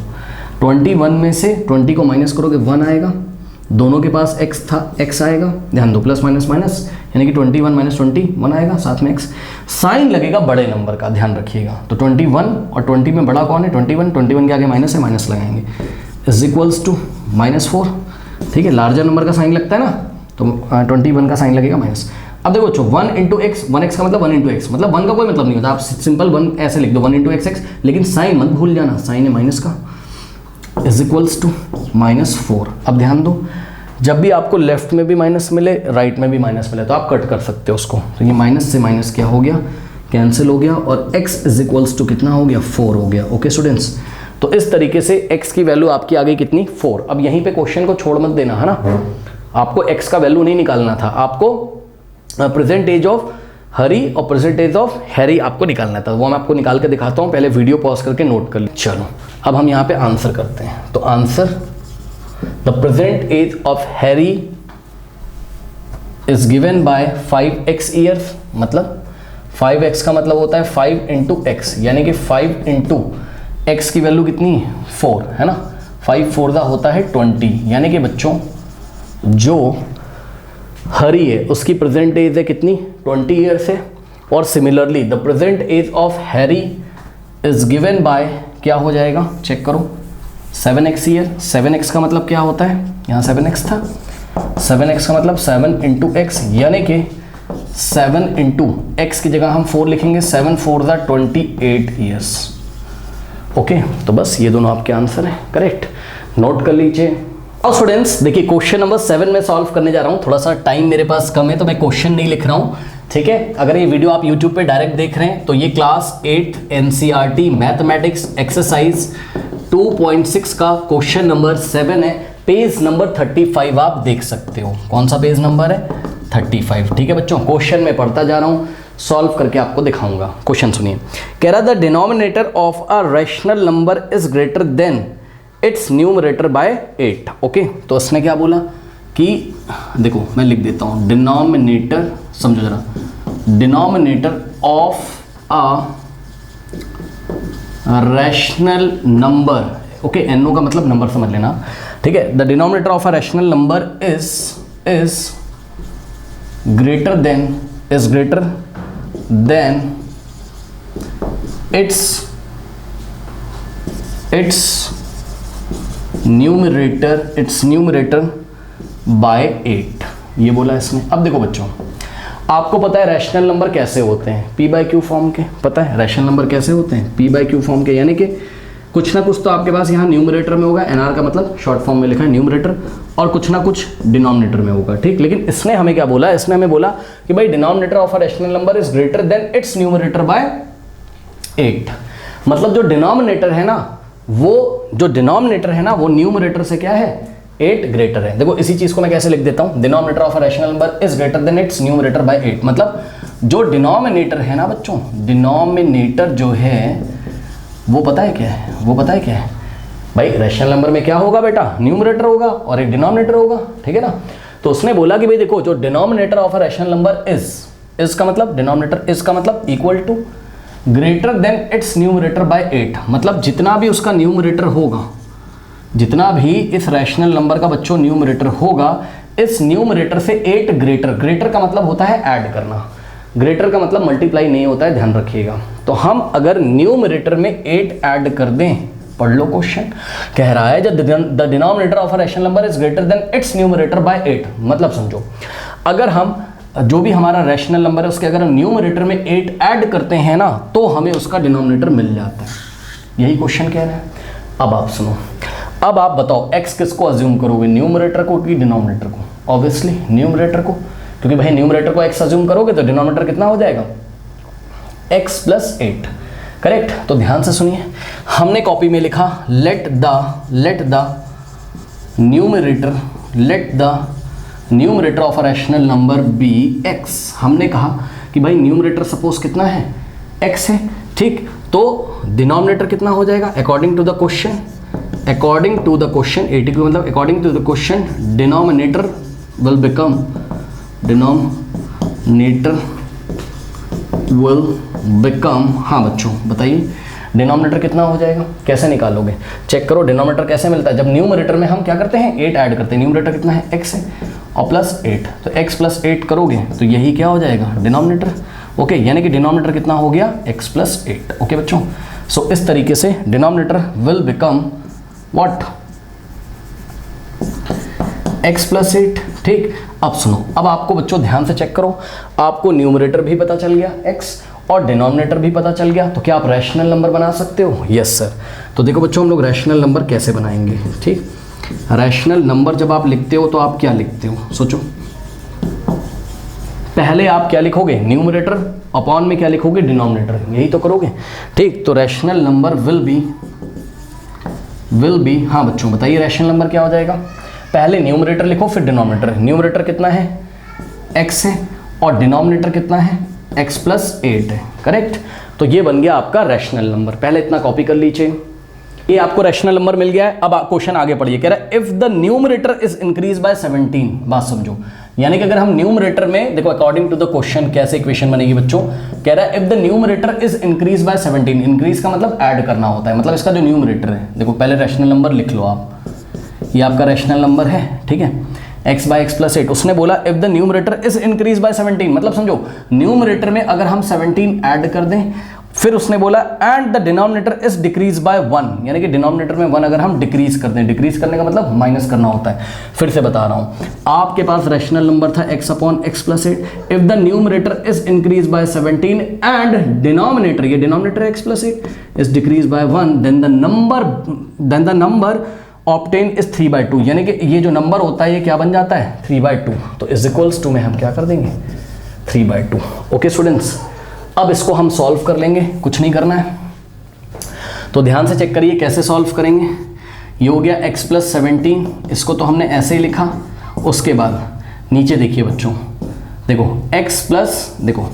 21 में से 20 को माइनस करोगे 1 आएगा, दोनों के पास x था, x आएगा, ध्यान दो प्लस माइनस माइनस, यानी कि 21 माइनस 20 1 आएगा, साथ में x, साइन लगेगा बड़े नंबर का, ध्यान रखिएगा। तो 21 और 20 में बड़ा कौन है, 21 के आगे माइनस है, माइनस लगाएंगे इज इक्वल्स टू -4, ठीक है। लार्जर नंबर का साइन लगता है ना, तो 21 का साइन लगेगा माइनस। अब देखो बच्चों 1 इंटू एक्स, 1x का मतलब 1 इंटू एक्स, मतलब 1 का कोई मतलब नहीं होता, आप सिंपल 1 ऐसे लिख दो 1 इंटू एक्स, लेकिन साइन मत भूल जाना, साइन है माइनस का, इज इक्वल्स टू -4। अब ध्यान दो, जब भी आपको लेफ्ट में भी माइनस मिले, राइट में भी माइनस मिले, तो आप कट कर सकते हो उसको। तो ये माइनस से माइनस क्या हो गया, कैंसिल हो गया, और x इज इक्वल्स टू कितना हो गया, 4 हो गया। ओके स्टूडेंट्स, तो इस तरीके से x की वैल्यू आपकी आ गई कितनी, 4। अब यहीं पे क्वेश्चन को छोड़ मत देना, है ना, आपको x का वैल्यू नहीं निकालना था, आपको प्रेजेंट एज ऑफ हरी और प्रेजेंट एज ऑफ हैरी आपको निकालना था, वो मैं आपको निकाल के दिखाता हूँ, पहले वीडियो पॉज करके नोट कर लीजिए। चलो अब हम यहाँ पे आंसर करते हैं। तो answer, the present age of Harry is given by 5x years, मतलब 5x का मतलब होता है 5 इंटू एक्स, यानी कि 5 इंटू एक्स की वैल्यू कितनी, 4 है ना, 5 4 का होता है 20, यानी कि बच्चों जो हरी है उसकी प्रेजेंट एज है कितनी, 20 ईयर्स है। और similarly the present age of Harry is given by, क्या हो जाएगा चेक करो, 7x ईयर। 7x का मतलब क्या होता है, यहाँ 7x था, 7x का मतलब 7 इंटू एक्स, यानी कि 7 इंटू एक्स की जगह हम 4 लिखेंगे, 7 4 दा 28 ईयर्स। ओके, तो बस ये दोनों आपके आंसर हैं, करेक्ट, नोट कर लीजिए। अब स्टूडेंट्स देखिए, क्वेश्चन नंबर 7 में सॉल्व करने जा रहा हूँ, थोड़ा सा टाइम मेरे पास कम है तो मैं क्वेश्चन नहीं लिख रहा हूँ, ठीक है। अगर ये वीडियो आप YouTube पे डायरेक्ट देख रहे हैं तो ये क्लास 8 NCERT मैथमेटिक्स एक्सरसाइज 2.6 का क्वेश्चन नंबर 7 है, पेज नंबर 35 आप देख सकते हो। कौन सा पेज नंबर है, 35, ठीक है बच्चों। क्वेश्चन में पढ़ता जा रहा हूँ, सॉल्व करके आपको दिखाऊंगा। क्वेश्चन सुनिए, कह रहा the denominator of a rational number is greater than its numerator by 8। Okay, तो उसने क्या बोला कि देखो मैं लिख देता हूँ, डिनोमिनेटर, समझो जरा, denominator of a rational number, okay, NO का मतलब नंबर समझ लेना, ठीक है। The denominator of a rational number is greater than its numerator by 8, ये बोला इसने। अब देखो बच्चों, आपको पता है रैशनल नंबर कैसे होते हैं, पी बाई क्यू फॉर्म के, पता है रैशनल नंबर कैसे होते हैं, पी बाई क्यू फॉर्म के, यानी कि कुछ ना कुछ तो आपके पास यहाँ न्यूमरेटर में होगा, एनआर का मतलब शॉर्ट फॉर्म में लिखा है न्यूमरेटर, और कुछ ना कुछ डिनोमिनेटर में होगा, ठीक। लेकिन इसने हमें क्या बोला, इसने हमें बोला कि भाई denominator of a rational number is greater than its numerator by 8। मतलब जो डिनोमिनेटर है ना, वो जो डिनोमिनेटर है ना वो न्यूमरेटर से क्या है, 8 ग्रेटर है। देखो इसी चीज को मैं कैसे लिख देता हूं, denominator of a rational number is greater than its numerator by 8। मतलब जो डिनोमिनेटर है ना बच्चों, डिनोमिनेटर जो है वो पता है क्या है, वो पता है क्या है भाई, रैशनल नंबर में क्या होगा बेटा, न्यूमरेटर होगा और एक डिनोमिनेटर होगा, ठीक है ना। तो उसने बोला कि भाई देखो जो denominator of a rational number is का मतलब, डिनोमिनेटर इज का मतलब equal to greater than its numerator by 8। मतलब जितना भी उसका न्यूमरेटर होगा, जितना भी इस रैशनल नंबर का बच्चों न्यूमरेटर होगा, इस न्यूमरेटर से 8 ग्रेटर, ग्रेटर का मतलब होता है ऐड करना, ग्रेटर का मतलब मल्टीप्लाई नहीं होता है, ध्यान रखिएगा। तो हम अगर न्यूमरेटर में 8 ऐड कर दें, पढ़ लो क्वेश्चन, कह रहा है the denominator of a rational number is greater than its numerator by 8। मतलब समझो, अगर हम जो भी हमारा रैशनल नंबर है उसके अगर हम न्यूमरेटर में 8 ऐड करते हैं ना, तो हमें उसका डिनोमिनेटर मिल जाता है। यही क्वेश्चन कह रहे हैं। अब आप सुनो, अब आप बताओ x किसको अज्यूम करोगे, न्यूमरेटर को कि डिनोमिनेटर को? ऑब्वियसली न्यूमरेटर को, क्योंकि भाई न्यूमरेटर को x अज्यूम करोगे तो डिनोमिनेटर कितना हो जाएगा, x प्लस 8, करेक्ट। तो ध्यान से सुनिए, हमने कॉपी में लिखा let the numerator of a rational number be x। हमने कहा कि भाई न्यूमरेटर सपोज कितना है, x है, ठीक। तो डिनोमिनेटर कितना हो जाएगा अकॉर्डिंग टू द क्वेश्चन, 80 मतलब according to the question denominator will become, हाँ बच्चों बताइए डिनोमिनेटर कितना हो जाएगा, कैसे निकालोगे, चेक करो डिनोमिनेटर कैसे मिलता है। जब न्यूमरेटर में हम क्या करते हैं 8 ऐड करते हैं, न्यूमरेटर कितना है x है और प्लस 8, तो x प्लस 8 करोगे तो यही क्या हो जाएगा डिनोमिनेटर, ओके। यानी कि डिनोमिनेटर कितना हो गया x प्लस 8, ओके बच्चों। सो इस तरीके से denominator will become what, x plus 8, ठीक। अब सुनो, अब आपको बच्चों ध्यान से चेक करो, आपको न्यूमरेटर भी पता चल गया x और डिनोमिनेटर भी पता चल गया, तो क्या आप रैशनल नंबर बना सकते हो? Yes sir. तो देखो बच्चों हम लोग रैशनल नंबर कैसे बनाएंगे, ठीक। रैशनल नंबर जब आप लिखते हो तो आप क्या लिखते हो, सोचो। पहले आप क्या लिखोगे, न्यूमरेटर अपॉन में क्या लिखोगे, डिनोमिनेटर, यही तो करोगे, ठीक। तो रैशनल नंबर विल बी, हाँ बच्चों बताइए रैशनल नंबर क्या हो जाएगा, पहले न्यूमरेटर लिखो फिर डिनोमिनेटर। न्यूमरेटर कितना है x है और डिनोमिनेटर कितना है x प्लस 8 है, करेक्ट। तो ये बन गया आपका रैशनल नंबर, पहले इतना कॉपी कर लीजिए, ये आपको रैशनल नंबर मिल गया है। अब क्वेश्चन आगे पढ़िए, कह रहा है if the numerator is increase by 17, बात समझो। यानी कि अगर हम न्यूमरेटर में देखो अकॉर्डिंग टू द क्वेश्चन कैसे इक्वेशन बनेगी बच्चों, कह रहा है if the numerator is increase by 17, increase का मतलब ऐड करना होता है, मतलब इसका जो न्यूमरेटर है, देखो पहले रैशनल नंबर लिख लो आप, ये आपका रैशनल नंबर है, ठीक है, x बाई एक्स प्लस 8। उसने बोला if the numerator is increase by 17, मतलब समझो न्यूमरेटर में अगर हम 17 ऐड कर दें, फिर उसने बोला and the denominator is decrease by 1, यानी कि डिनोमिनेटर में 1 अगर हम डिक्रीज कर दें, डिक्रीज करने का मतलब माइनस करना होता है। फिर से बता रहा हूं, आपके पास रैशनल नंबर था x upon X plus 8, if the numerator is increase by 17 and denominator, ये denominator x plus 8 is decrease by 1, then the number obtain is 3/2, यानी कि ये जो नंबर होता है ये क्या बन जाता है 3/2। तो इज इक्वल्स टू में हम क्या कर देंगे 3/2, ओके स्टूडेंट्स। अब इसको हम सॉल्व कर लेंगे, कुछ नहीं करना है, तो ध्यान से चेक करिए कैसे सॉल्व करेंगे। ये हो गया x प्लस 17, इसको तो हमने ऐसे ही लिखा, उसके बाद नीचे देखिए बच्चों, देखो x प्लस देखो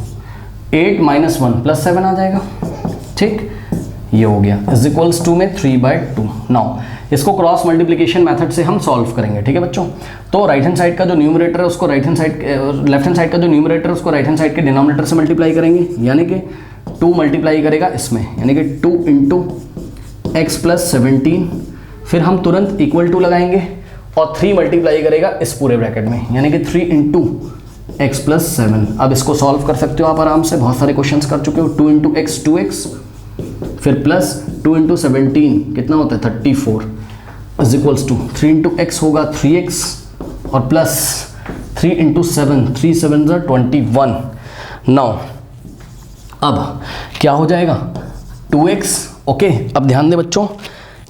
8 माइनस 1 प्लस 7 आ जाएगा, ठीक, ये हो गया इज इक्वल्स टू में 3/2। नाउ इसको क्रॉस मल्टीप्लिकेशन मेथड से हम सॉल्व करेंगे, ठीक है बच्चों। तो राइट हैंड साइड का जो न्यूमरेटर है उसको लेफ्ट हैंड साइड का जो न्यूमरेटर है उसको राइट हैंड साइड के डिनोमिनेटर से मल्टीप्लाई करेंगे, यानी कि 2 मल्टीप्लाई करेगा इसमें, यानी कि 2 इंटू एक्स प्लस 17, फिर हम तुरंत इक्वल टू लगाएंगे और 3 मल्टीप्लाई करेगा इस पूरे ब्रैकेट में, यानी कि 3 इंटू एक्स प्लस 7। अब इसको सॉल्व कर सकते हो आप आराम से, बहुत सारे क्वेश्चन कर चुके हो। 2 इंटू एक्स 2x, फिर प्लस 2 इंटू 17 कितना होता है 34 is equals to 3 into x होगा 3x और प्लस 3 इंटू 7, 3 7 21। नाउ अब क्या हो जाएगा 2x। ओके, अब ध्यान दे बच्चों,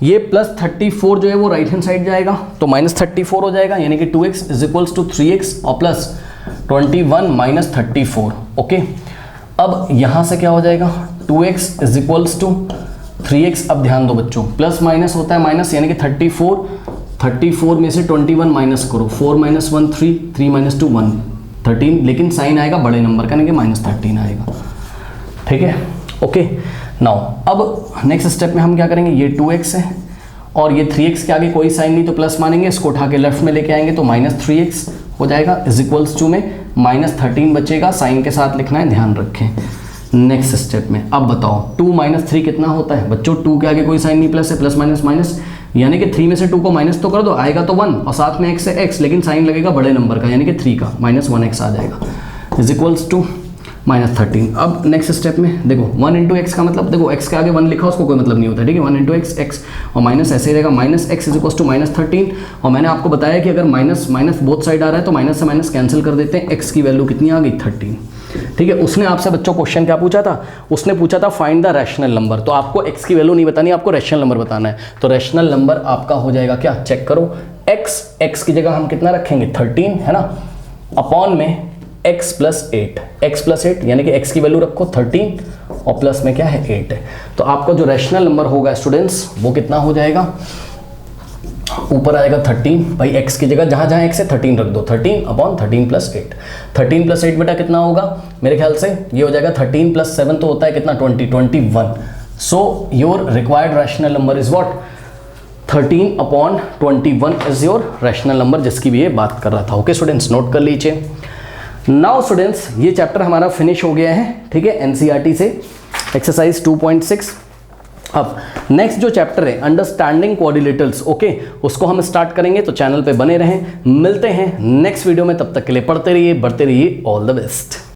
ये प्लस 34 जो है वो राइट हैंड साइड जाएगा तो माइनस 34 हो जाएगा, यानी कि 2x is equals to 3x और प्लस 21 माइनस 34। ओके, अब यहाँ से क्या हो जाएगा 2x is equals to 3x। अब ध्यान दो बच्चों, प्लस माइनस होता है माइनस, यानी कि 34 में से 21 माइनस करो, 4 माइनस 1 3, 3 माइनस 2 1, 13, लेकिन साइन आएगा बड़े नंबर का, यानी कि माइनस 13 आएगा। ठीक है, ओके। नाउ अब नेक्स्ट स्टेप में हम क्या करेंगे, ये 2x है और ये 3x के आगे कोई साइन नहीं तो प्लस मानेंगे, इसको उठा के लेफ्ट में लेके आएंगे तो माइनस 3x हो जाएगा, इज इक्वल्स टू में माइनस 13 बचेगा, साइन के साथ लिखना है, ध्यान रखें। नेक्स्ट स्टेप में अब बताओ 2 माइनस 3 कितना होता है बच्चों, 2 के आगे कोई साइन नहीं, प्लस है, प्लस माइनस माइनस, यानी कि 3 में से 2 को माइनस तो कर दो, आएगा तो 1 और साथ में x है x, लेकिन साइन लगेगा बड़े नंबर का, यानी कि 3 का, माइनस 1x आ जाएगा, इज इक्वल्स टू माइनस 13। अब नेक्स्ट स्टेप में देखो 1 इंटू एक्स का मतलब, देखो x के आगे 1 लिखा उसको कोई मतलब नहीं होता, ठीक है, 1 इंटू एक्स और माइनस ऐसे ही रहेगा, minus x is equals to minus 13। और मैंने आपको बताया कि अगर माइनस माइनस बोथ साइड आ रहा है तो माइनस से माइनस कैंसिल कर देते हैं, x की वैल्यू कितनी आ गई 13। ठीक है, उसने आपसे बच्चों क्वेश्चन क्या पूछा था, उसने पूछा था फाइंड द रैशनल नंबर, तो आपको x की वैल्यू नहीं बतानी, आपको रैशनल नंबर बताना है। तो रैशनल नंबर आपका हो जाएगा क्या, चेक करो, x की जगह हम कितना रखेंगे 13 है ना, अपॉन में x प्लस 8 यानी कि x की वैल्यू रखो 13 और प्लस में क्या है 8 है। तो आपका जो रैशनल नंबर होगा स्टूडेंट्स वो कितना हो जाएगा, ऊपर आएगा 13, भाई x की जगह जहां जहां x है 13 रख दो, 13 अपॉन 13 प्लस 8। 13 प्लस 8 बेटा कितना होगा, मेरे ख्याल से ये हो जाएगा 13 प्लस 7 तो होता है कितना 21। So your required rational number is what 13 upon 21 is your rational number, जिसकी भी ये बात कर रहा था। ओके स्टूडेंट्स, नोट कर लीजिए। नाउ स्टूडेंट्स ये चैप्टर हमारा फिनिश हो गया है, ठीक है, एनसीईआरटी से एक्सरसाइज 2.6। अब नेक्स्ट जो चैप्टर है अंडरस्टैंडिंग क्वाड्रिलेटरल्स, ओके, उसको हम स्टार्ट करेंगे, तो चैनल पे बने रहें, मिलते हैं नेक्स्ट वीडियो में, तब तक के लिए पढ़ते रहिए, बढ़ते रहिए, ऑल द बेस्ट।